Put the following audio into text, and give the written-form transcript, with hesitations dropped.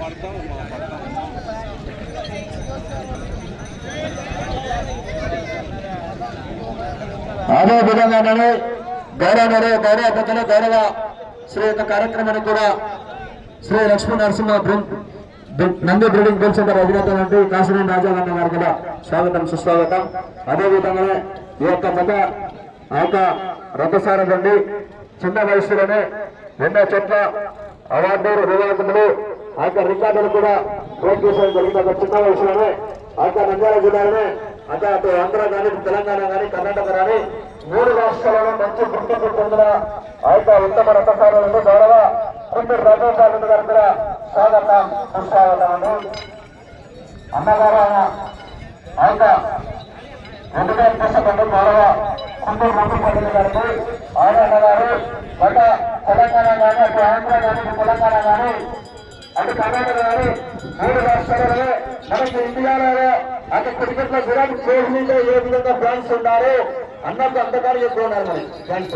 అదే విధంగానే గౌరవ పెద్దలు గౌరవ శ్రీ యొక్క కార్యక్రమాన్ని కూడా Sri Lakshmi Narasimha Nandi breeding bull centre అధినేత వంటి కాసినేని రాజాగన్న గారు కూడా స్వాగతం సుస్వాగతం. అదేవిధంగానే ఈ యొక్క జత ఆ యొక్క రథసారం నుండి చిన్న వయసులోనే ఎన్నో చోట్ల అవార్డులు రివార్డులు ఆ యొక్క రికార్డులు కూడా బ్రేక్ చేయడం జరిగింది. చిన్న వయసులోనే ఆ యొక్క నంద్యాల జిల్లాలోనే అటు ఆంధ్ర కానీ తెలంగాణ కానీ కర్ణాటక కానీ 3 రాష్ట్రాలలో మంచి గుర్తింపు పొందిన ఆ యొక్క ఉత్తమ రథసారులను గౌరవ కుంటూరు రథసారులు గారు కూడా స్వాగతం సుస్వాగతం అండి. అన్నగారు ఆ యొక్క రెండుగా తీసుకుంటూ గౌరవ కుంటూరు రథసారులు గారికి ఆయన అన్నగారు బయట తెలంగాణ కానీ అటు ఆంధ్ర కానీ తెలంగాణ కానీ అటు కర్ణాటక కానీ 3 రాష్ట్రాలలో మనకి ఇండియాలో అటు క్రికెట్ లో విరాట్ కోహ్లీలో ఏ విధంగా ఫ్యాన్స్ ఉన్నారు అన్నట్టు అంతకాలం ఎక్కువ ఉన్నారు మరి ఫ్యాన్స్.